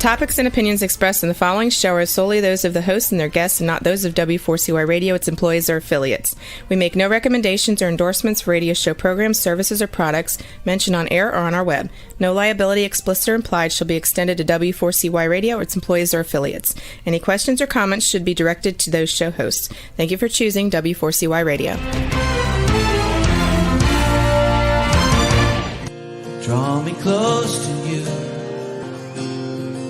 topics and opinions expressed in the following show are solely those of the hosts and their guests and not those of W4CY Radio, its employees, or affiliates. We make no recommendations or endorsements for radio show programs, services, or products mentioned on air or on our web. No liability, explicit or implied, shall be extended to W4CY Radio or its employees or affiliates. Any questions or comments should be directed to those show hosts. Thank you for choosing W4CY Radio. Draw me close to you,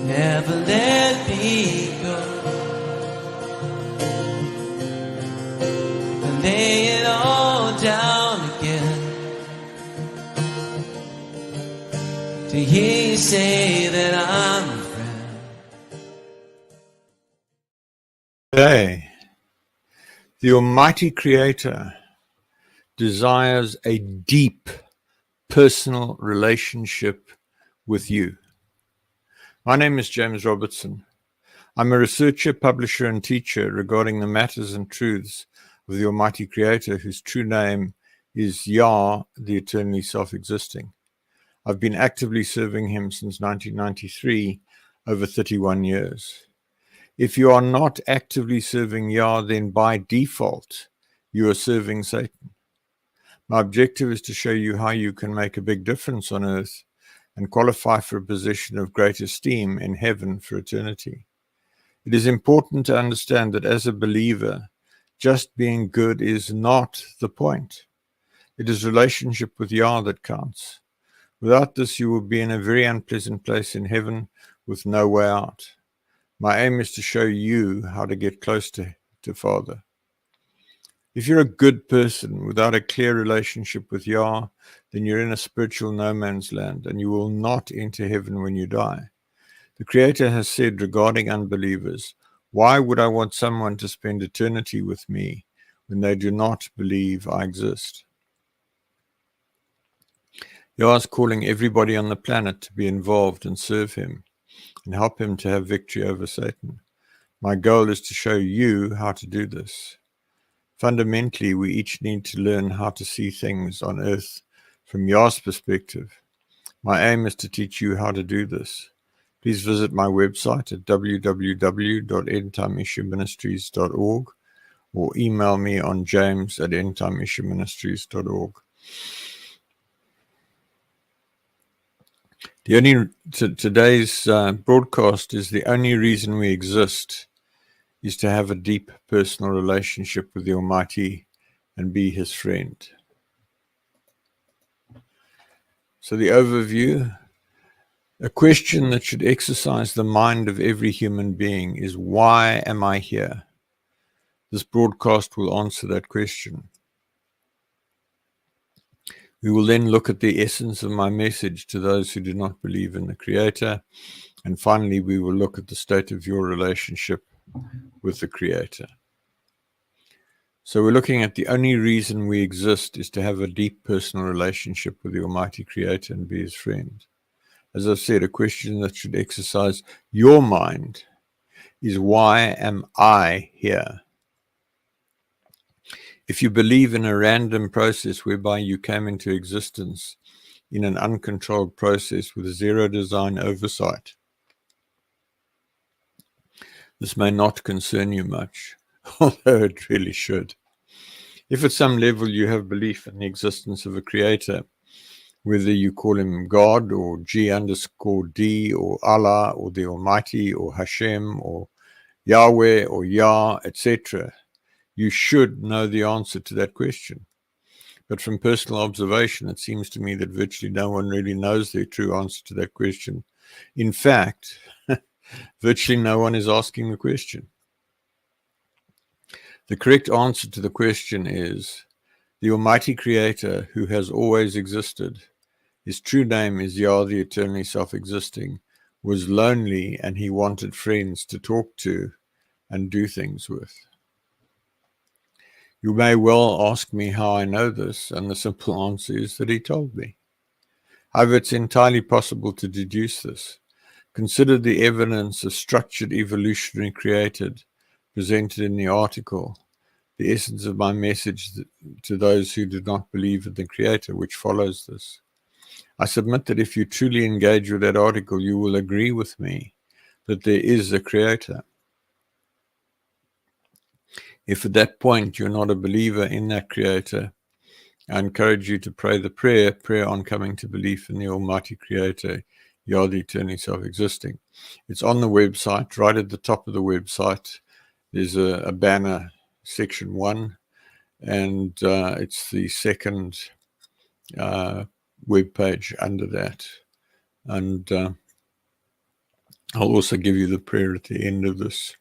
never let me go, and lay it all down again, to hear you say that I'm a friend. Today, the Almighty Creator desires a deep personal relationship with you. My name is James Robertson. I'm a researcher, publisher, and teacher regarding the matters and truths of the Almighty Creator, whose true name is Yah, the eternally self-existing. I've been actively serving him since 1993, over 31 years. If you are not actively serving Yah, then by default, you are serving Satan. My objective is to show you how you can make a big difference on earth and qualify for a position of great esteem in heaven for eternity. It is important to understand that as a believer, just being good is not the point. It is relationship with Yah that counts. Without this, you will be in a very unpleasant place in heaven with no way out. My aim is to show you how to get close to Father. If you're a good person without a clear relationship with Yah, then you're in a spiritual no man's land and you will not enter heaven when you die. The Creator has said regarding unbelievers, why would I want someone to spend eternity with me when they do not believe I exist? Yah is calling everybody on the planet to be involved and serve him and help him to have victory over Satan. My goal is to show you how to do this. Fundamentally, we each need to learn how to see things on earth from Yah's perspective. My aim is to teach you how to do this. Please visit my website at www.endtimeissueministries.org or email me on james@endtimeissueministries.org. Today's broadcast is the only reason we exist is to have a deep personal relationship with the Almighty and be his friend. So the overview, a question that should exercise the mind of every human being is, why am I here? This broadcast will answer that question. We will then look at the essence of my message to those who do not believe in the Creator. And finally, we will look at the state of your relationship with the Creator. So we're looking at the only reason we exist is to have a deep personal relationship with the Almighty Creator and be his friend. As I've said, a question that should exercise your mind is, why am I here? If you believe in a random process whereby you came into existence in an uncontrolled process with zero design oversight, this may not concern you much, although it really should. If at some level you have belief in the existence of a Creator, whether you call him God or G_D or Allah or the Almighty or Hashem or Yahweh or Yah, etc., you should know the answer to that question. But from personal observation, it seems to me that virtually no one really knows the true answer to that question. In fact, virtually no one is asking the question. The correct answer to the question is, the Almighty Creator who has always existed, his true name is Yah, the eternally self-existing, was lonely and he wanted friends to talk to and do things with. You may well ask me how I know this, and the simple answer is that he told me. However, it's entirely possible to deduce this. Consider the evidence of structured evolutionary created presented in the article, the essence of my message to those who do not believe in the Creator, which follows this. I submit that if you truly engage with that article, you will agree with me that there is a creator. If at that point you're not a believer in that creator, I encourage you to pray the prayer on coming to belief in the Almighty Creator, Yah, the eternally self-existing. It's on the website. Right at the top of the website, there's a banner, section 1, and it's the second web page under that. And I'll also give you the prayer at the end of this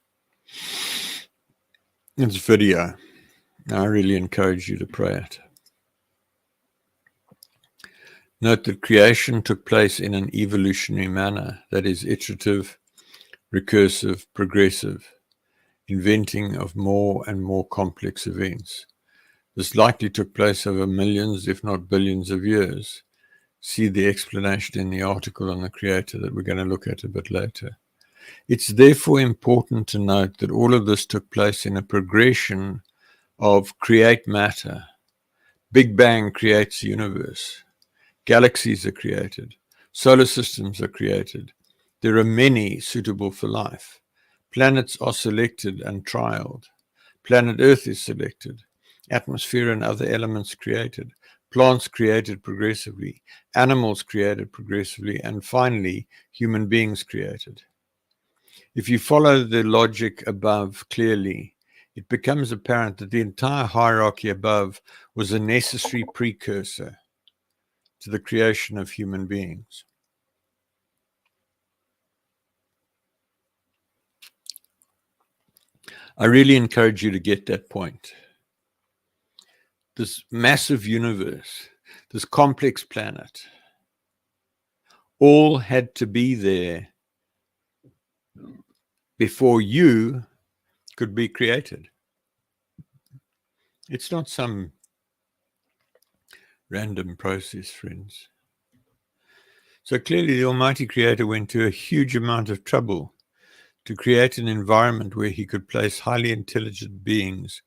video. I really encourage you to pray it. Note that creation took place in an evolutionary manner, that is, iterative, recursive, progressive, inventing of more and more complex events. This likely took place over millions, if not billions of years. See the explanation in the article on the Creator that we're going to look at a bit later. It's therefore important to note that all of this took place in a progression of create matter. Big Bang creates the universe. Galaxies are created. Solar systems are created. There are many suitable for life. Planets are selected and trialed. Planet Earth is selected. Atmosphere and other elements created. Plants created progressively. Animals created progressively. And finally, human beings created. If you follow the logic above clearly, it becomes apparent that the entire hierarchy above was a necessary precursor to the creation of human beings. I really encourage you to get that point. This massive universe, this complex planet, all had to be there before you could be created. It's not some random process, friends. So clearly the Almighty Creator went to a huge amount of trouble to create an environment where he could place highly intelligent beings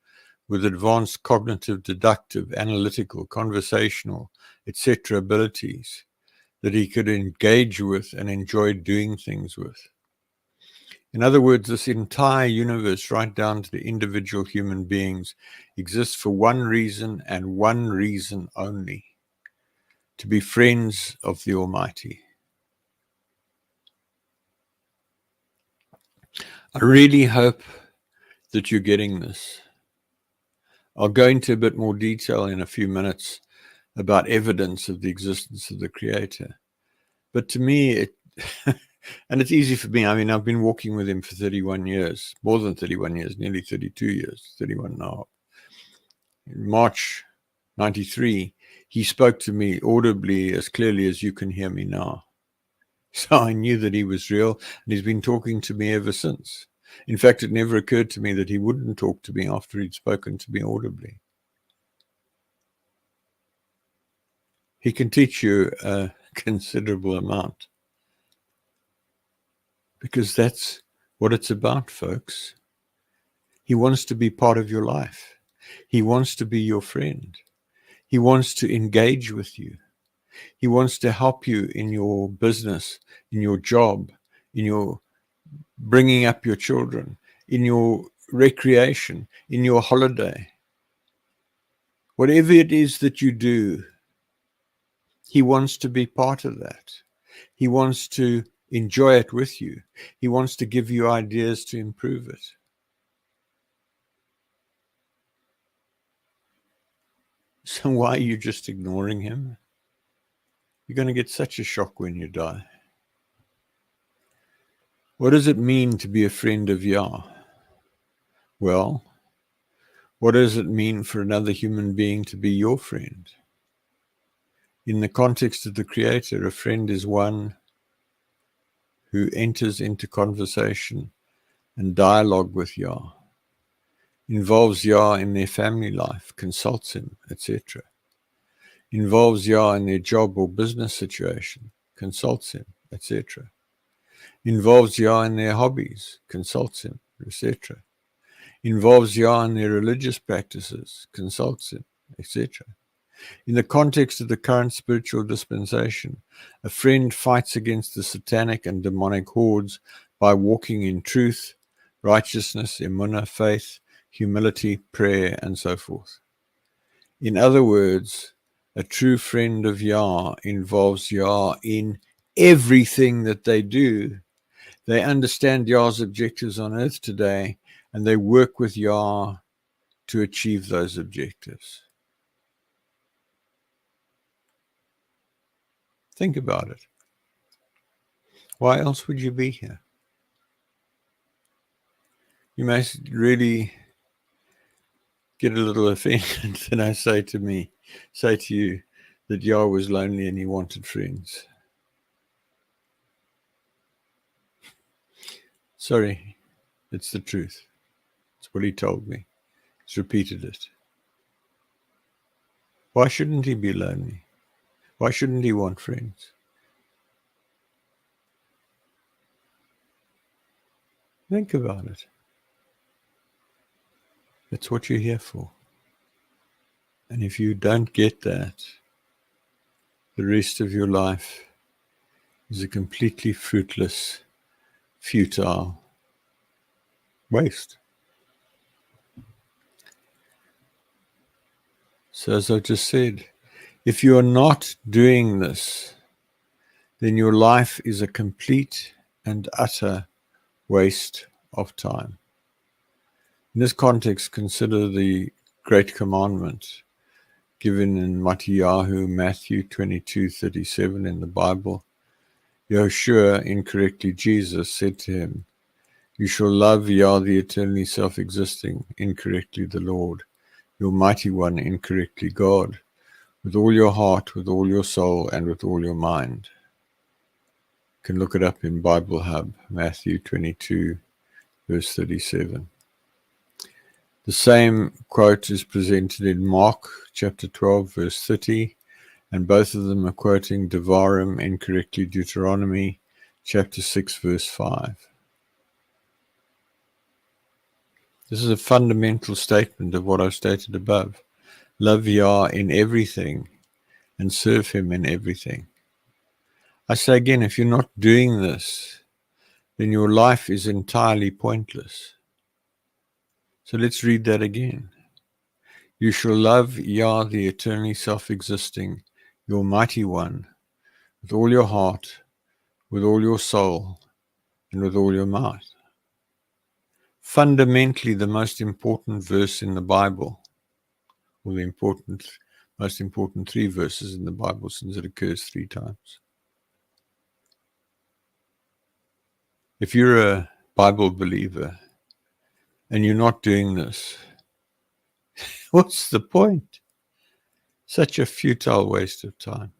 with advanced cognitive, deductive, analytical, conversational, etc. abilities that he could engage with and enjoy doing things with. In other words, this entire universe, right down to the individual human beings, exists for one reason and one reason only: to be friends of the Almighty. I really hope that you're getting this. I'll go into a bit more detail in a few minutes about evidence of the existence of the Creator. But to me, and it's easy for me. I mean, I've been walking with him for 31 years, more than 31 years, nearly 32 years, 31 and a half. In March 93, he spoke to me audibly as clearly as you can hear me now. So I knew that he was real, and he's been talking to me ever since. In fact, it never occurred to me that he wouldn't talk to me after he'd spoken to me audibly. He can teach you a considerable amount, because that's what it's about, folks. He wants to be part of your life. He wants to be your friend. He wants to engage with you. He wants to help you in your business, in your job, in your bringing up your children, in your recreation, in your holiday. Whatever it is that you do, he wants to be part of that. He wants to enjoy it with you. He wants to give you ideas to improve it. So why are you just ignoring him? You're going to get such a shock when you die. What does it mean to be a friend of Yah? Well, what does it mean for another human being to be your friend? In the context of the Creator, a friend is one who enters into conversation and dialogue with Yah, involves Yah in their family life, consults him, etc. Involves Yah in their job or business situation, consults him, etc. Involves Yah in their hobbies, consults him, etc. Involves Yah in their religious practices, consults him, etc. In the context of the current spiritual dispensation, a friend fights against the satanic and demonic hordes by walking in truth, righteousness, emunah, faith, humility, prayer, and so forth. In other words, a true friend of Yah involves Yah in everything that they do. They understand Yah's objectives on earth today, and they work with Yah to achieve those objectives. Think about it. Why else would you be here? You may really get a little offended when I say to you that Yah was lonely and he wanted friends. Sorry, it's the truth. It's what he told me. He's repeated it. Why shouldn't he be lonely? Why shouldn't he want friends? Think about it. That's what you're here for. And if you don't get that, the rest of your life is a completely fruitless, futile waste. So as I just said, if you are not doing this, then your life is a complete and utter waste of time. In this context, consider the Great Commandment given in Matthew, Matthew 22:37 in the Bible. Yahushua, incorrectly Jesus, said to him, "You shall love Yah, the eternally self-existing," incorrectly the Lord, "your mighty one," incorrectly God, with all your heart, with all your soul, and with all your mind. You can look it up in Bible Hub, Matthew 22, verse 37. The same quote is presented in Mark chapter 12, verse 30, and both of them are quoting Devarim, incorrectly Deuteronomy chapter 6, verse 5. This is a fundamental statement of what I've stated above. Love Yah in everything and serve him in everything. I say again, if you're not doing this, then your life is entirely pointless. So let's read that again. You shall love Yah, the eternally self-existing, your mighty one, with all your heart, with all your soul, and with all your might. Fundamentally, the most important verse in the Bible, or the most important 3 verses in the Bible, since it occurs 3 times. If you're a Bible believer and you're not doing this, what's the point? Such a futile waste of time.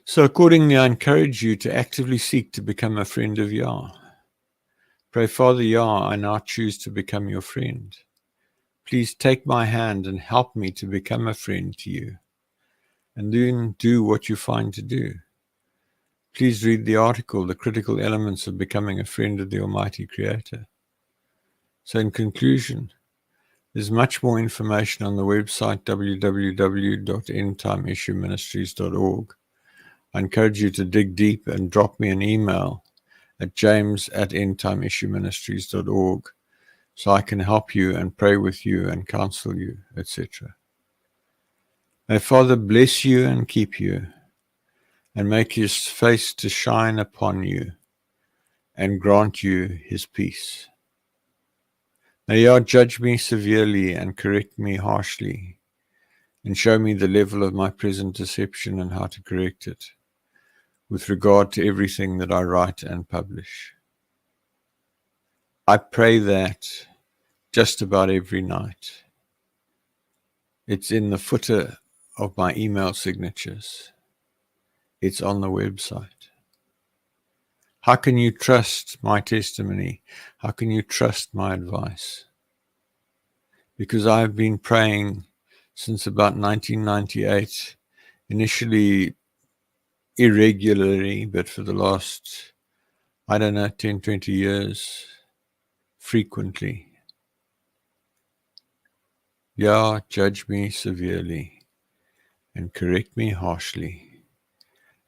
So accordingly, I encourage you to actively seek to become a friend of Yah. Pray, Father Yah, I now choose to become your friend. Please take my hand and help me to become a friend to you. And then do what you find to do. Please read the article, The Critical Elements of Becoming a Friend of the Almighty Creator. So in conclusion, there's much more information on the website www.endtimeissueministries.org. I encourage you to dig deep and drop me an email at james@endtimeissueministries.org so I can help you and pray with you and counsel you, etc. May Father bless you and keep you, and make his face to shine upon you, and grant you his peace. May Yah judge me severely and correct me harshly, and show me the level of my present deception and how to correct it, with regard to everything that I write and publish. I pray that just about every night. It's in the footer of my email signatures. It's on the website. How can you trust my testimony? How can you trust my advice? Because I've been praying since about 1998, initially irregularly, but for the last, 10, 20 years, frequently. Yah, judge me severely and correct me harshly,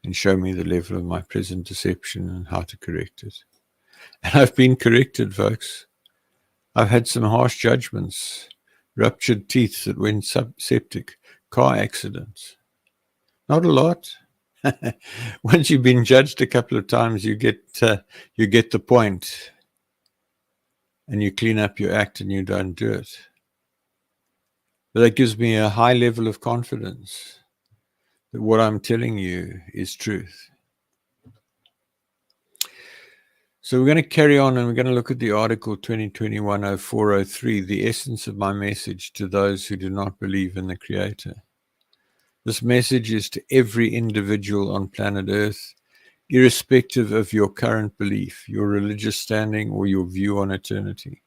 and show me the level of my present deception and how to correct it. And I've been corrected, folks. I've had some harsh judgments, ruptured teeth that went septic, car accidents. Not a lot. Once you've been judged a couple of times, you get the point, and you clean up your act and you don't do it. But that gives me a high level of confidence that what I'm telling you is truth. So we're going to carry on, and we're going to look at the article 2021-0403, the essence of my message to those who do not believe in the Creator. This message is to every individual on planet Earth, irrespective of your current belief, your religious standing, or your view on eternity.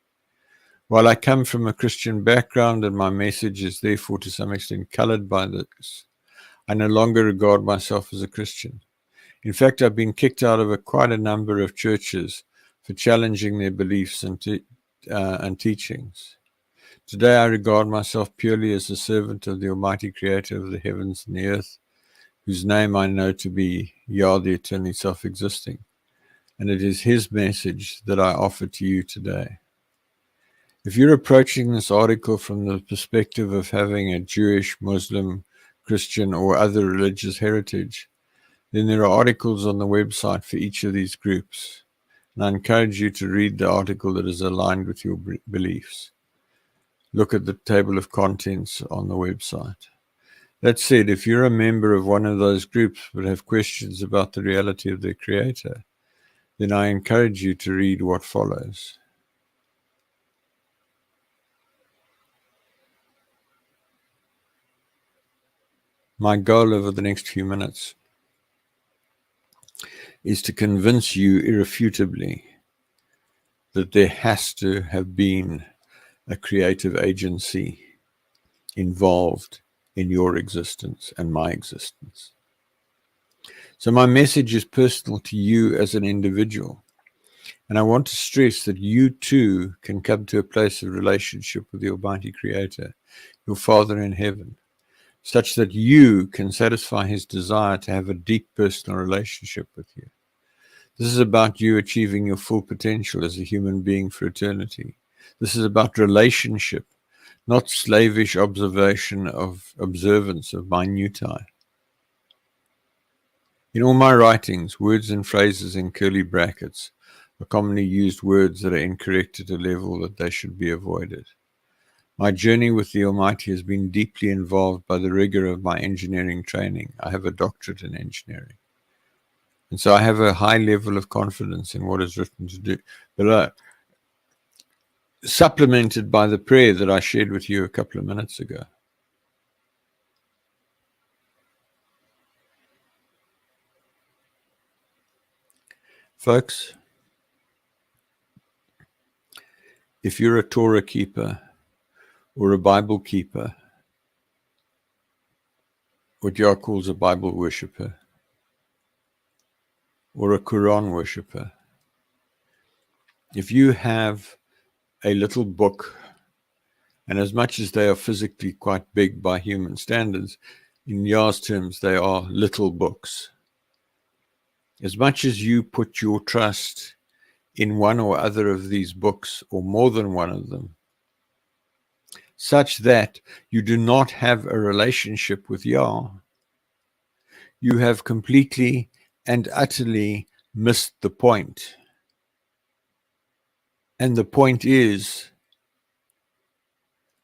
While I come from a Christian background and my message is therefore to some extent colored by this, I no longer regard myself as a Christian. In fact, I've been kicked out of quite a number of churches for challenging their beliefs and teachings. Today, I regard myself purely as a servant of the Almighty Creator of the heavens and the earth, whose name I know to be Yah, the eternally self-existing. And it is His message that I offer to you today. If you're approaching this article from the perspective of having a Jewish, Muslim, Christian, or other religious heritage, then there are articles on the website for each of these groups. And I encourage you to read the article that is aligned with your beliefs. Look at the table of contents on the website. That said, if you're a member of one of those groups but have questions about the reality of their Creator, then I encourage you to read what follows. My goal over the next few minutes is to convince you irrefutably that there has to have been a creative agency involved in your existence and my existence. So my message is personal to you as an individual. And I want to stress that you too can come to a place of relationship with the Almighty Creator, your Father in heaven, such that you can satisfy His desire to have a deep personal relationship with you. This is about you achieving your full potential as a human being for eternity. This is about relationship, not slavish observance of minutiae. In all my writings, words and phrases in curly brackets are commonly used words that are incorrect at a level that they should be avoided. My journey with the Almighty has been deeply involved by the rigor of my engineering training. I have a doctorate in engineering. And so I have a high level of confidence in what is written to do below, supplemented by the prayer that I shared with you a couple of minutes ago. Folks, if you're a Torah keeper or a Bible keeper, what Yah calls a Bible worshipper, or a Quran worshipper, if you have a little book, and as much as they are physically quite big by human standards, in Yah's terms, they are little books. As much as you put your trust in one or other of these books, or more than one of them, such that you do not have a relationship with Yah, you have completely and utterly missed the point. And the point is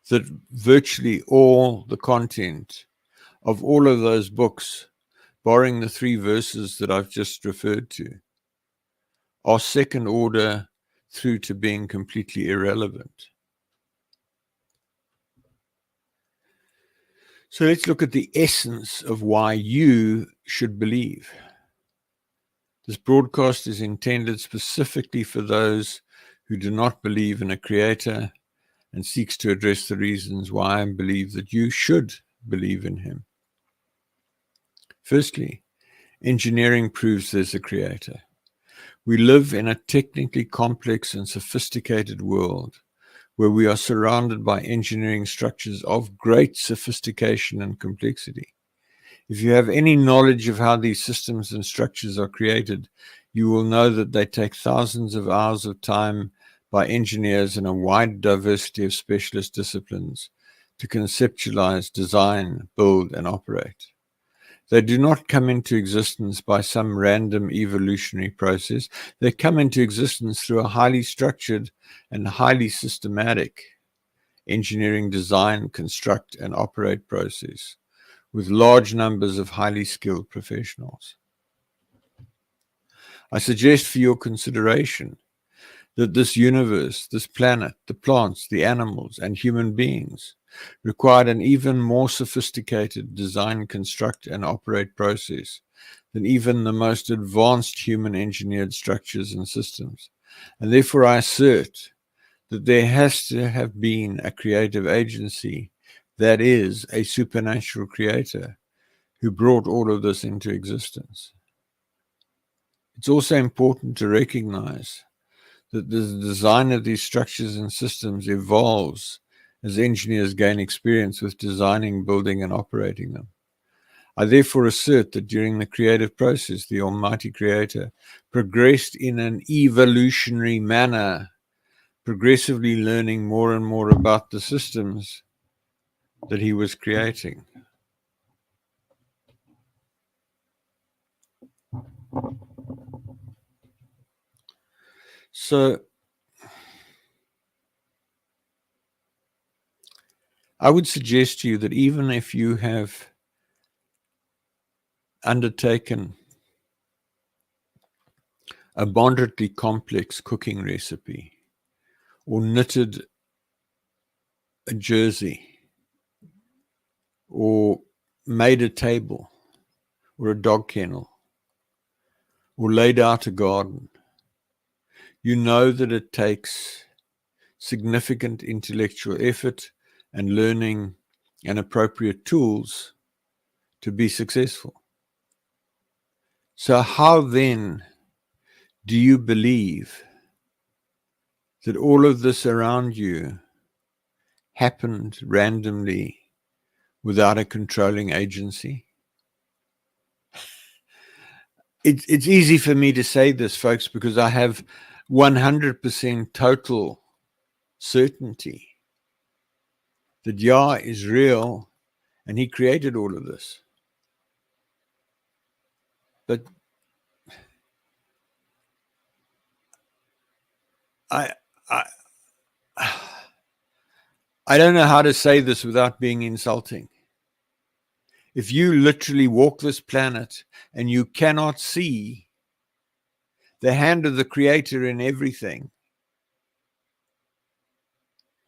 that virtually all the content of all of those books, barring the 3 verses that I've just referred to, are second order through to being completely irrelevant. So let's look at the essence of why you should believe. This broadcast is intended specifically for those who do not believe in a Creator and seeks to address the reasons why I believe that you should believe in Him. Firstly, engineering proves there's a Creator. We live in a technically complex and sophisticated world where we are surrounded by engineering structures of great sophistication and complexity. If you have any knowledge of how these systems and structures are created, you will know that they take thousands of hours of time by engineers in a wide diversity of specialist disciplines to conceptualize, design, build, and operate. They do not come into existence by some random evolutionary process. They come into existence through a highly structured and highly systematic engineering, design, construct, and operate process with large numbers of highly skilled professionals. I suggest for your consideration that this universe, this planet, the plants, the animals, and human beings required an even more sophisticated design, construct, and operate process than even the most advanced human engineered structures and systems. And therefore I assert that there has to have been a creative agency, that is, a supernatural creator, who brought all of this into existence. It's also important to recognize that the design of these structures and systems evolves as engineers gain experience with designing, building, and operating them. I therefore assert that during the creative process, the Almighty Creator progressed in an evolutionary manner, progressively learning more and more about the systems that he was creating. So I would suggest to you that even if you have undertaken a moderately complex cooking recipe or knitted a jersey or made a table or a dog kennel or laid out a garden, you know that it takes significant intellectual effort and learning and appropriate tools to be successful. So how then do you believe that all of this around you happened randomly without a controlling agency? It's easy for me to say this, folks, because I have 100% total certainty that Yah is real and he created all of this. But I don't know how to say this without being insulting. If you literally walk this planet and you cannot see the hand of the Creator in everything,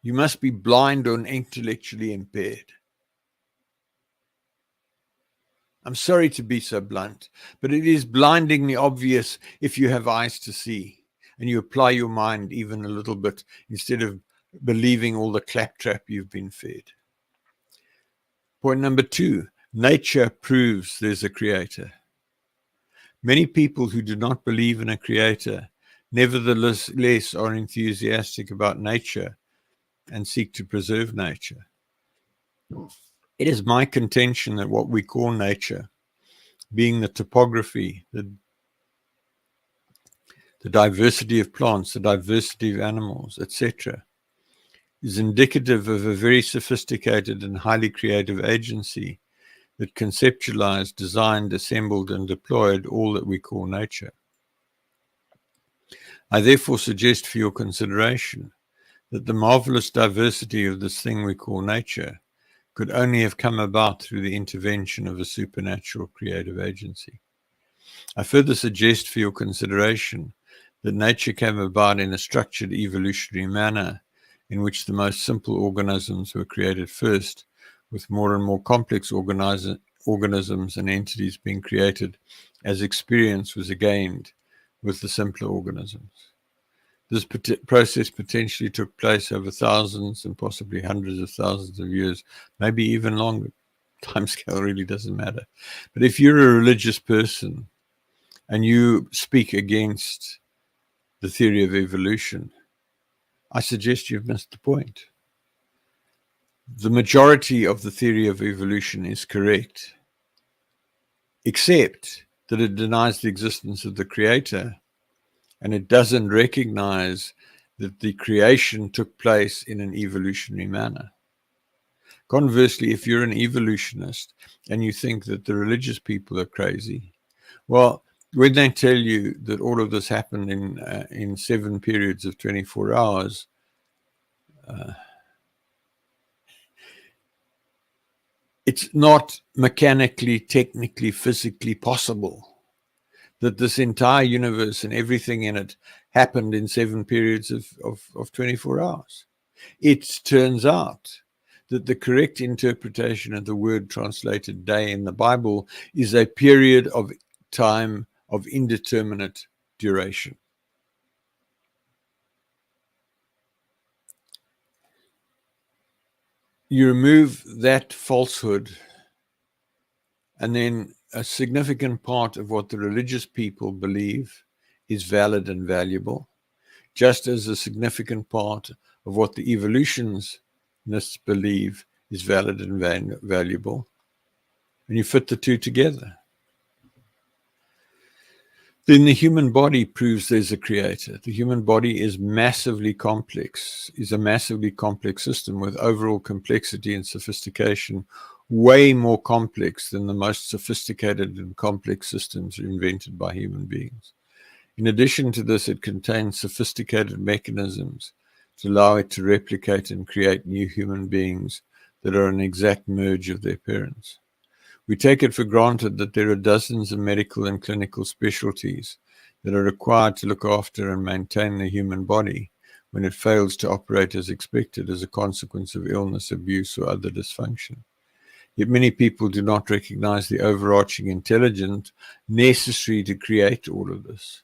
you must be blind or intellectually impaired. I'm sorry to be so blunt, but it is blindingly obvious if you have eyes to see and you apply your mind even a little bit instead of believing all the claptrap you've been fed. Point number 2, nature proves there's a creator. Many people who do not believe in a creator nevertheless are enthusiastic about nature and seek to preserve nature. It is my contention that what we call nature, being the topography, the diversity of plants, the diversity of animals, etc., is indicative of a very sophisticated and highly creative agency that conceptualized, designed, assembled, and deployed all that we call nature. I therefore suggest for your consideration that the marvelous diversity of this thing we call nature could only have come about through the intervention of a supernatural creative agency. I further suggest for your consideration that nature came about in a structured evolutionary manner in which the most simple organisms were created first, with more and more complex organisms and entities being created as experience was gained with the simpler organisms. This process potentially took place over thousands and possibly hundreds of thousands of years, maybe even longer. Timescale really doesn't matter. But if you're a religious person and you speak against the theory of evolution, I suggest you've missed the point. The majority of the theory of evolution is correct. except that it denies the existence of the creator, and it doesn't recognize that the creation took place in an evolutionary manner. Conversely, if you're an evolutionist and you think that the religious people are crazy, well, when they tell you that all of this happened in 7 periods of 24 hours, it's not mechanically, technically, physically possible that this entire universe and everything in it happened in 7 periods of 24 hours. It turns out that the correct interpretation of the word translated day in the Bible is a period of time of indeterminate duration. You remove that falsehood, and then a significant part of what the religious people believe is valid and valuable, just as a significant part of what the evolutionists believe is valid and valuable, and you fit the two together. Then the human body proves there's a creator. The human body is massively complex, is a massively complex system with overall complexity and sophistication way more complex than the most sophisticated and complex systems invented by human beings. In addition to this, it contains sophisticated mechanisms to allow it to replicate and create new human beings that are an exact merge of their parents. We take it for granted that there are dozens of medical and clinical specialties that are required to look after and maintain the human body when it fails to operate as expected as a consequence of illness, abuse, or other dysfunction. Yet many people do not recognize the overarching intelligence necessary to create all of this.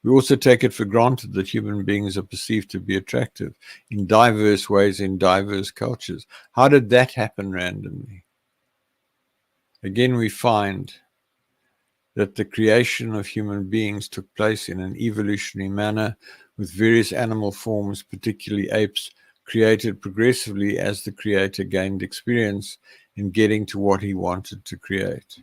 We also take it for granted that human beings are perceived to be attractive in diverse ways in diverse cultures. How did that happen randomly? Again, we find that the creation of human beings took place in an evolutionary manner, with various animal forms, particularly apes, created progressively as the creator gained experience in getting to what he wanted to create.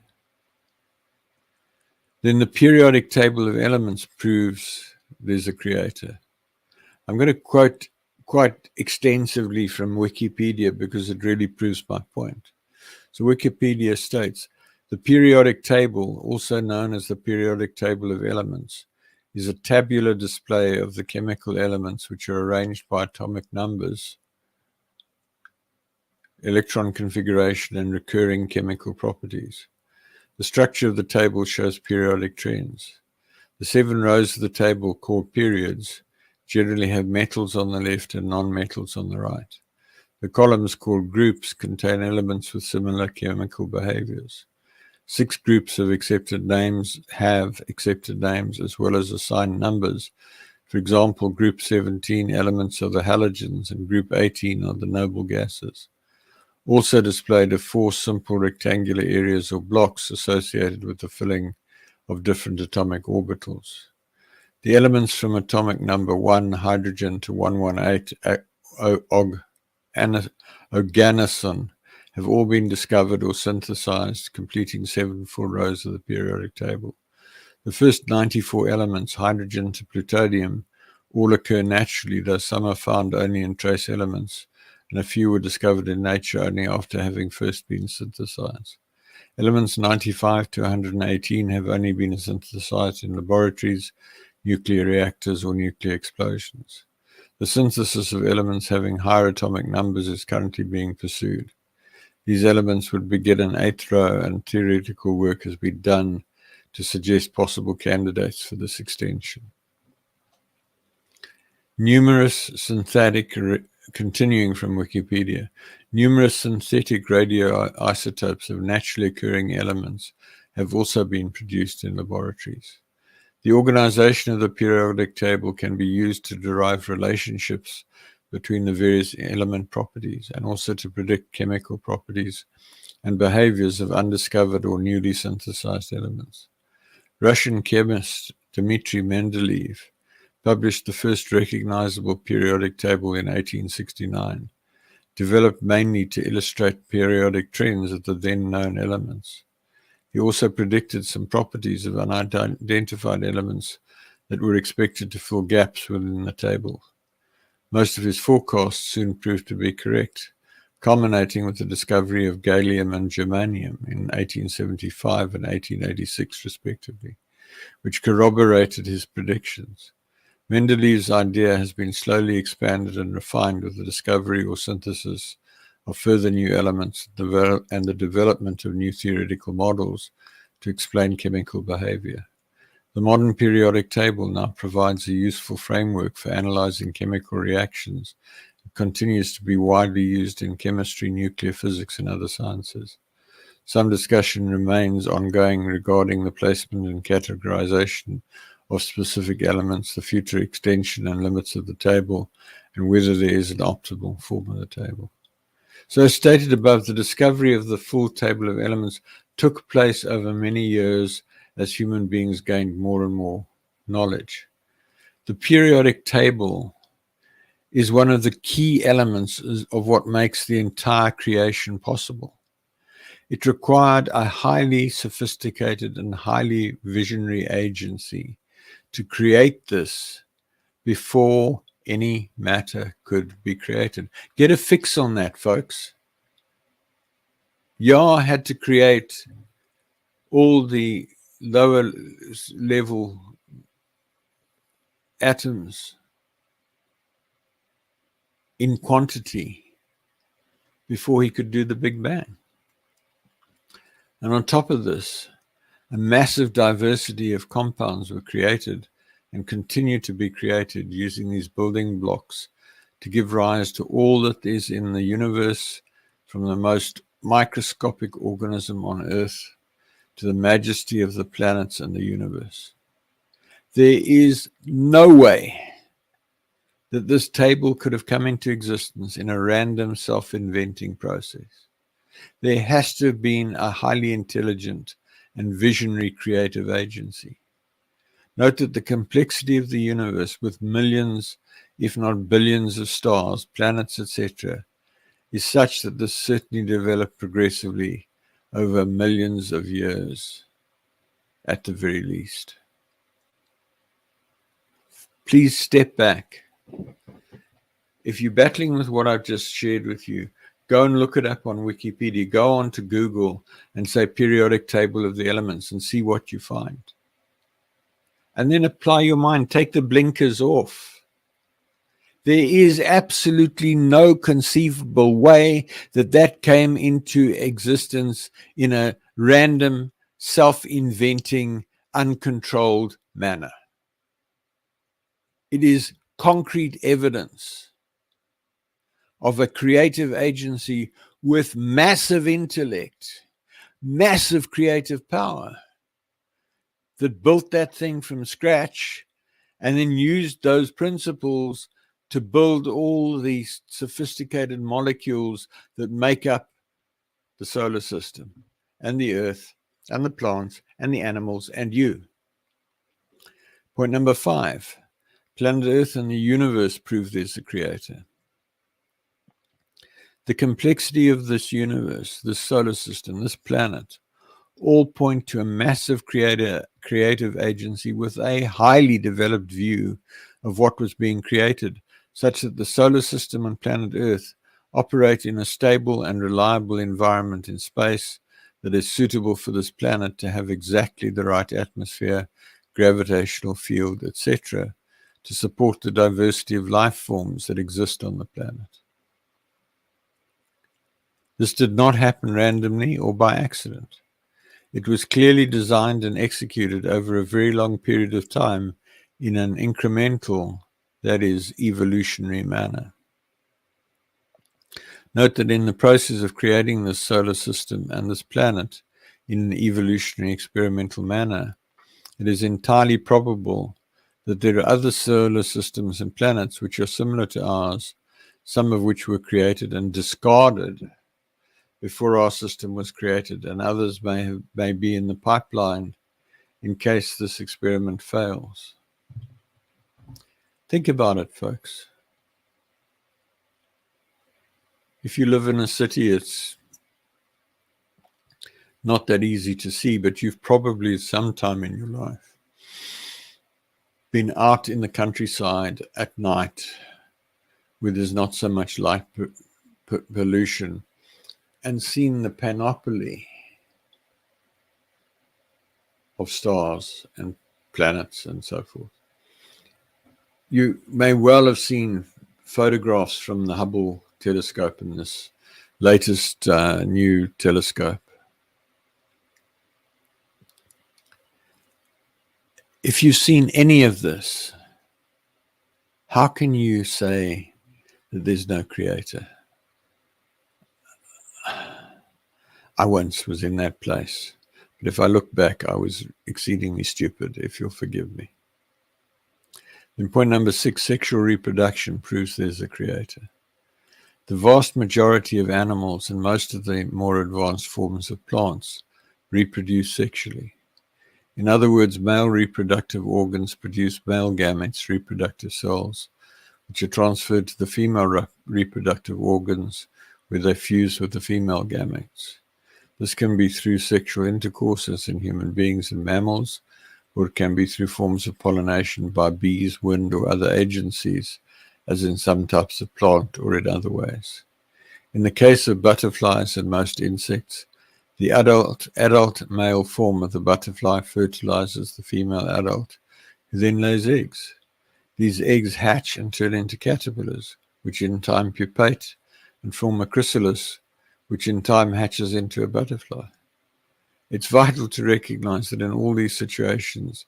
Then the periodic table of elements proves there's a creator. I'm going to quote quite extensively from Wikipedia because it really proves my point. So Wikipedia states, the periodic table, also known as the periodic table of elements, is a tabular display of the chemical elements which are arranged by atomic numbers, electron configuration, and recurring chemical properties. The structure of the table shows periodic trends. The 7 rows of the table, called periods, generally have metals on the left and non-metals on the right. The columns, called groups, contain elements with similar chemical behaviors. 6 groups of accepted names have accepted names as well as assigned numbers. For example, group 17 elements are the halogens and group 18 are the noble gases. Also displayed are 4 simple rectangular areas or blocks associated with the filling of different atomic orbitals. The elements from atomic number 1 hydrogen to 118 organoson have all been discovered or synthesized, completing 7 full rows of the periodic table. The first 94 elements, hydrogen to plutonium, all occur naturally, though some are found only in trace elements, and a few were discovered in nature only after having first been synthesized. Elements 95 to 118 have only been synthesized in laboratories, nuclear reactors, or nuclear explosions. The synthesis of elements having higher atomic numbers is currently being pursued. These elements would begin an 8th row, and theoretical work has been done to suggest possible candidates for this extension. Continuing from Wikipedia, numerous synthetic radioisotopes of naturally occurring elements have also been produced in laboratories. The organization of the periodic table can be used to derive relationships between the various element properties and also to predict chemical properties and behaviors of undiscovered or newly synthesized elements. Russian chemist Dmitry Mendeleev published the first recognizable periodic table in 1869, developed mainly to illustrate periodic trends of the then known elements. He also predicted some properties of unidentified elements that were expected to fill gaps within the table. Most of his forecasts soon proved to be correct, culminating with the discovery of gallium and germanium in 1875 and 1886 respectively, which corroborated his predictions. Mendeleev's idea has been slowly expanded and refined with the discovery or synthesis of further new elements and the development of new theoretical models to explain chemical behavior. The modern periodic table now provides a useful framework for analyzing chemical reactions and continues to be widely used in chemistry, nuclear physics, and other sciences. Some discussion remains ongoing regarding the placement and categorization of specific elements, the future extension and limits of the table, and whether there is an optimal form of the table. So as stated above, the discovery of the full table of elements took place over many years as human beings gained more and more knowledge. The periodic table is one of the key elements of what makes the entire creation possible. It required a highly sophisticated and highly visionary agency to create this before any matter could be created. Get a fix on that, folks. Yah had to create all the lower level atoms in quantity before he could do the Big Bang. And on top of this, a massive diversity of compounds were created and continue to be created using these building blocks to give rise to all that is in the universe, from the most microscopic organism on Earth to the majesty of the planets and the universe. There is no way that this table could have come into existence in a random self-inventing process. There has to have been a highly intelligent and visionary creative agency. Note that the complexity of the universe, with millions, if not billions of stars, planets, etc., is such that this certainly developed progressively over millions of years, at the very least. Please step back. If you're battling with what I've just shared with you, go and look it up on Wikipedia. Go on to Google and say periodic table of the elements and see what you find. And then apply your mind. Take the blinkers off. There is absolutely no conceivable way that that came into existence in a random, self-inventing, uncontrolled manner. It is concrete evidence of a creative agency with massive intellect, massive creative power, that built that thing from scratch and then used those principles to build all these sophisticated molecules that make up the solar system and the earth and the plants and the animals and you. Point number 5, planet Earth and the universe prove there's a creator. The complexity of this universe, this solar system, this planet, all point to a massive creative agency with a highly developed view of what was being created, such that the solar system and planet Earth operate in a stable and reliable environment in space that is suitable for this planet to have exactly the right atmosphere, gravitational field, etc., to support the diversity of life forms that exist on the planet. This did not happen randomly or by accident. It was clearly designed and executed over a very long period of time in an incremental, that is, evolutionary manner. Note that in the process of creating this solar system and this planet in an evolutionary experimental manner, it is entirely probable that there are other solar systems and planets which are similar to ours, some of which were created and discarded before our system was created, and others may be in the pipeline in case this experiment fails. Think about it, folks. If you live in a city, it's not that easy to see, but you've probably sometime in your life been out in the countryside at night where there's not so much light pollution and seen the panoply of stars and planets and so forth. You may well have seen photographs from the Hubble telescope in this latest new telescope. If you've seen any of this, how can you say that there's no creator? I once was in that place, but if I look back, I was exceedingly stupid, if you'll forgive me. Then point number 6, sexual reproduction proves there's a creator. The vast majority of animals and most of the more advanced forms of plants reproduce sexually. In other words, male reproductive organs produce male gametes, reproductive cells, which are transferred to the female reproductive organs where they fuse with the female gametes. This can be through sexual intercourse as in human beings and mammals, or it can be through forms of pollination by bees, wind, or other agencies, as in some types of plant or in other ways. In the case of butterflies and most insects, the adult male form of the butterfly fertilizes the female adult, who then lays eggs. These eggs hatch and turn into caterpillars, which in time pupate and form a chrysalis, which in time hatches into a butterfly. It's vital to recognize that in all these situations,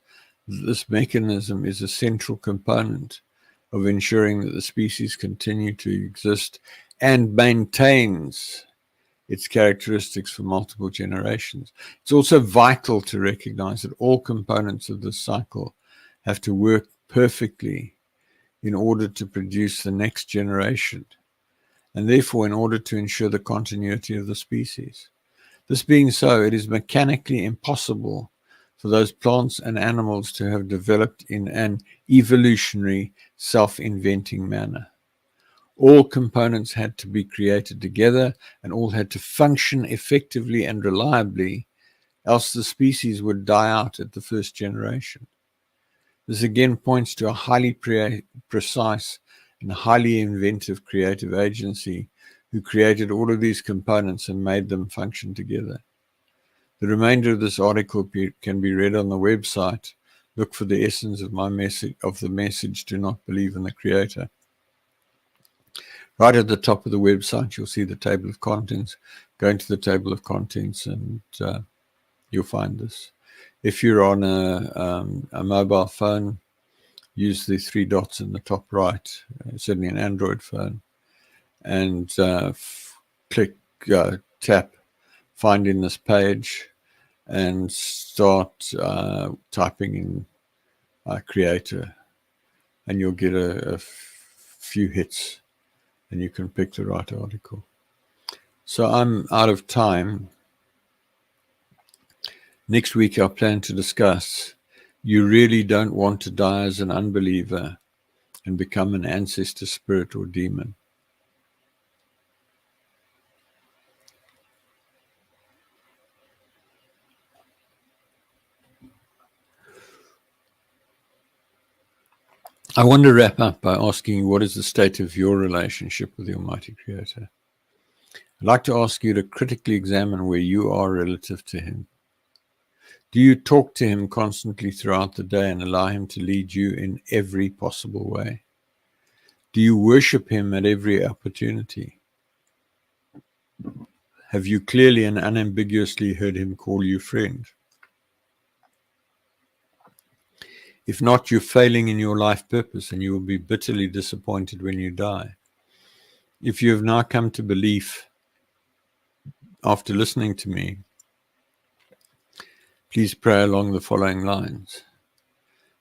this mechanism is a central component of ensuring that the species continue to exist and maintains its characteristics for multiple generations. It's also vital to recognize that all components of this cycle have to work perfectly in order to produce the next generation, and therefore in order to ensure the continuity of the species. This being so, it is mechanically impossible for those plants and animals to have developed in an evolutionary, self-inventing manner. All components had to be created together and all had to function effectively and reliably, else the species would die out at the first generation. This again points to a highly precise and highly inventive creative agency who created all of these components and made them function together. The remainder of this article can be read on the website. Look for the essence of my message, do not believe in the Creator. Right at the top of the website, you'll see the table of contents. Go into the table of contents and you'll find this. If you're on a mobile phone, use the 3 dots in the top right, certainly an Android phone, and tap find in this page and start typing in Creator, and you'll get a few hits and you can pick the right article. So I'm out of time. Next week I plan to discuss, you really don't want to die as an unbeliever and become an ancestor spirit or demon. I want to wrap up by asking you, what is the state of your relationship with the Almighty Creator? I'd like to ask you to critically examine where you are relative to Him. Do you talk to Him constantly throughout the day and allow Him to lead you in every possible way? Do you worship Him at every opportunity? Have you clearly and unambiguously heard Him call you friend? If not, you're failing in your life purpose and you will be bitterly disappointed when you die. If you have now come to belief after listening to me, please pray along the following lines.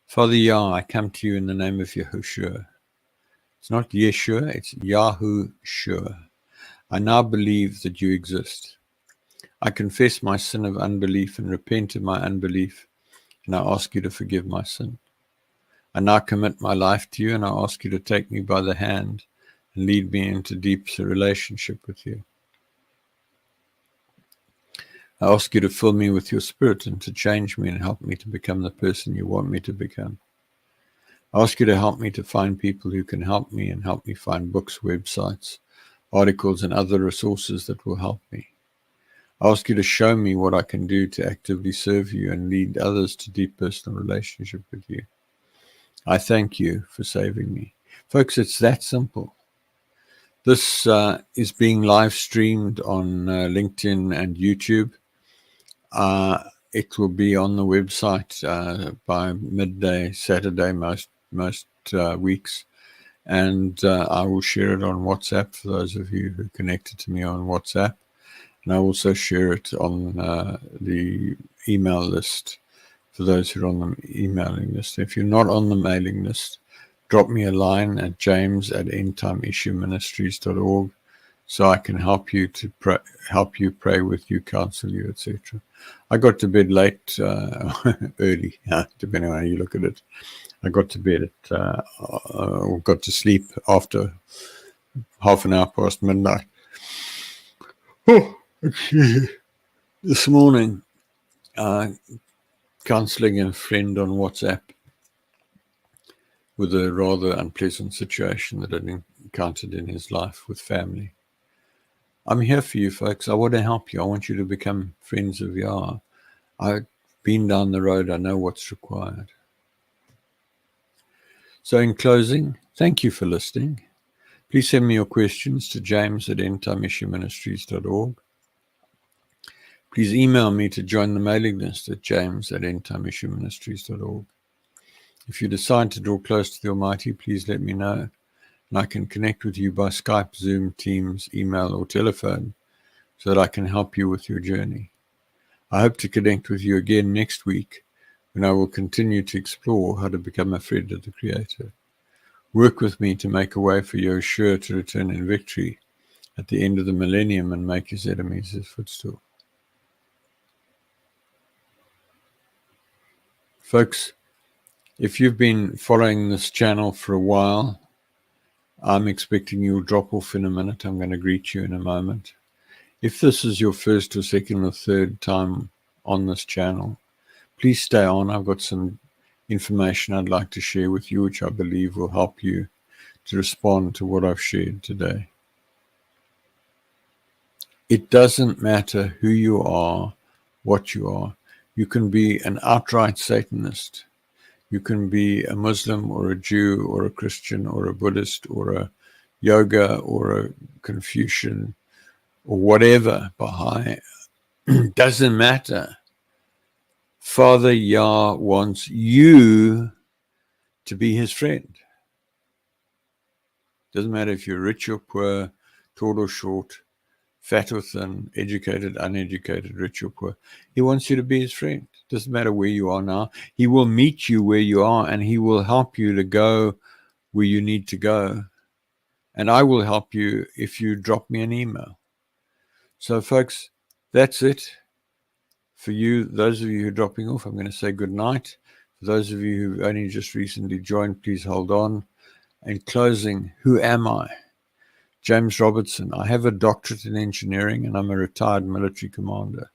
Father Yah, I come to you in the name of Yahushua. It's not Yeshua, it's Yahushua. I now believe that you exist. I confess my sin of unbelief and repent of my unbelief, and I ask you to forgive my sin. I now commit my life to you, and I ask you to take me by the hand and lead me into deep relationship with you. I ask you to fill me with your spirit and to change me and help me to become the person you want me to become. I ask you to help me to find people who can help me and help me find books, websites, articles, and other resources that will help me. I ask you to show me what I can do to actively serve you and lead others to deep personal relationship with you. I thank you for saving me. Folks, it's that simple. This is being live streamed on LinkedIn and YouTube. It will be on the website by midday Saturday most weeks. And I will share it on WhatsApp for those of you who connected to me on WhatsApp. And I also share it on the email list for those who are on the emailing list. If you're not on the mailing list, drop me a line at james@endtimeissueministries.org so I can help you to pray with you, counsel you, etc. I got to bed late, early, depending on how you look at it. I got to bed or got to sleep after half an hour past midnight. Oh, this morning, counseling a friend on WhatsApp with a rather unpleasant situation that I'd encountered in his life with family. I'm here for you, folks. I want to help you. I want you to become friends of Yah. I've been down the road. I know what's required. So in closing, thank you for listening. Please send me your questions to james@endtimeissueministries.org. Please email me to join the mailing list at james@endtimeissueministries.org. If you decide to draw close to the Almighty, please let me know, and I can connect with you by Skype, Zoom, Teams, email, or telephone so that I can help you with your journey. I hope to connect with you again next week when I will continue to explore how to become a friend of the Creator. Work with me to make a way for Yeshua to return in victory at the end of the millennium and make his enemies his footstool. Folks, if you've been following this channel for a while, I'm expecting you'll drop off in a minute. I'm going to greet you in a moment. If this is your first or second or third time on this channel, please stay on. I've got some information I'd like to share with you, which I believe will help you to respond to what I've shared today. It doesn't matter who you are, what you are. You can be an outright Satanist. You can be a Muslim or a Jew or a Christian or a Buddhist or a Yoga or a Confucian or whatever, Baha'i. Doesn't matter. Father Yah wants you to be his friend. Doesn't matter if you're rich or poor, tall or short, fat or thin, educated, uneducated, rich or poor. He wants you to be his friend. Doesn't matter where you are now. He will meet you where you are, and he will help you to go where you need to go. And I will help you if you drop me an email. So, folks, that's it. For you, those of you who are dropping off, I'm going to say good night. For those of you who've only just recently joined, please hold on. In closing, who am I? James Robertson. I have a doctorate in engineering and I'm a retired military commander.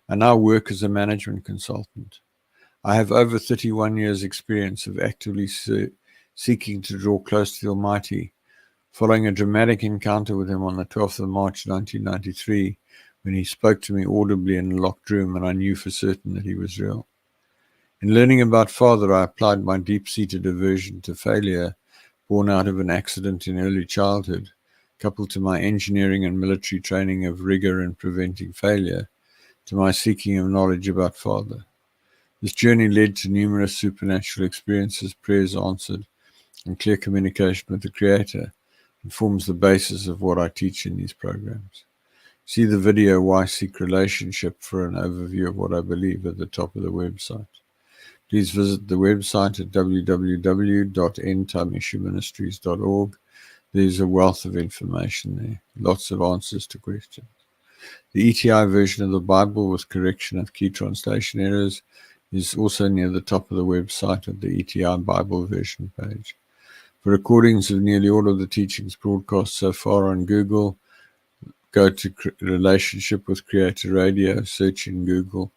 I now work as a management consultant. I have over 31 years experience of actively seeking to draw close to the Almighty, following a dramatic encounter with him on the 12th of March 1993, when he spoke to me audibly in a locked room and I knew for certain that he was real. In learning about Father, I applied my deep-seated aversion to failure, born out of an accident in early childhood, coupled to my engineering and military training of rigor in preventing failure, to my seeking of knowledge about Father. This journey led to numerous supernatural experiences, prayers answered, and clear communication with the Creator, and forms the basis of what I teach in these programs. See the video Why Seek Relationship for an overview of what I believe at the top of the website. Please visit the website at www.endtimeissueministries.org. There's a wealth of information there, lots of answers to questions. The ETI version of the Bible with correction of key translation errors is also near the top of the website at the ETI Bible version page. For recordings of nearly all of the teachings broadcast so far on Google, go to Relationship with Creator Radio, search in Google,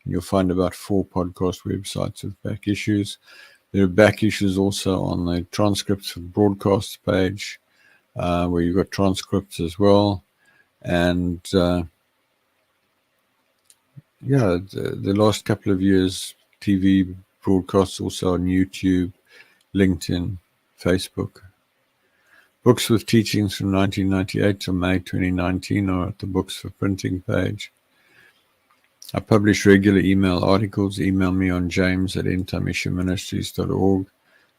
and you'll find about 4 podcast websites with back issues. There are back issues also on the transcripts for broadcasts page, where you've got transcripts as well. And the last couple of years, TV broadcasts also on YouTube, LinkedIn, Facebook. Books with teachings from 1998 to May 2019 are at the Books for Printing page. I publish regular email articles. Email me on james@endtimeissueministries.org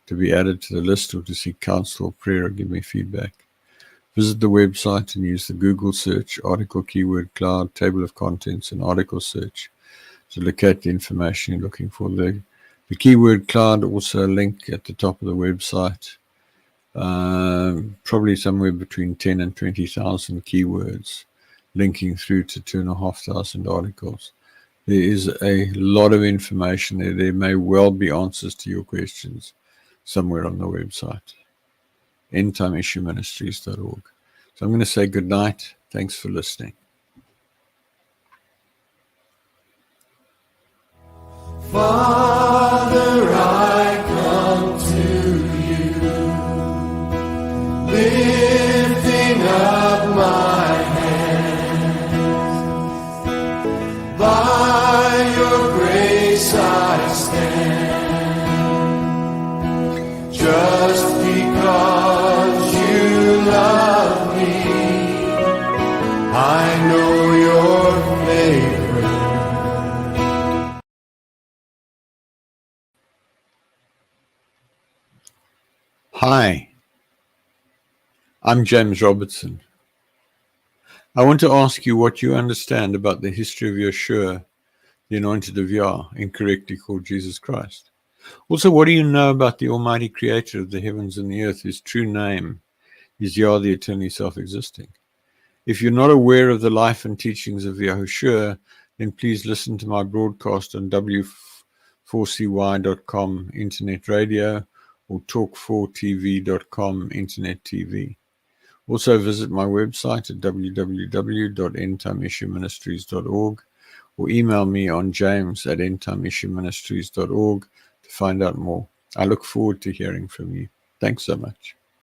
to be added to the list or to seek counsel or prayer or give me feedback. Visit the website and use the Google search, article keyword cloud, table of contents, and article search to locate the information you're looking for. The keyword cloud also a link at the top of the website, probably somewhere between 10 and 20,000 keywords, linking through to 2,500 articles. There is a lot of information there. There may well be answers to your questions somewhere on the website. endtimeissueministries.org. So I'm going to say good night. Thanks for listening. Father, I come to you, lifting up my hands. By your grace I stand, just because you love me. I know your favorite. Hi, I'm James Robertson. I want to ask you what you understand about the history of Yeshua, the Anointed of Yah, incorrectly called Jesus Christ. Also, what do you know about the Almighty Creator of the heavens and the earth, whose true name is Yah, the eternally self-existing? If you're not aware of the life and teachings of Yahushua, then please listen to my broadcast on w4cy.com internet radio or talk4tv.com internet TV. Also visit my website at www.endtimeissueministries.org or email me on james@endtimeissueministries.org to find out more. I look forward to hearing from you. Thanks so much.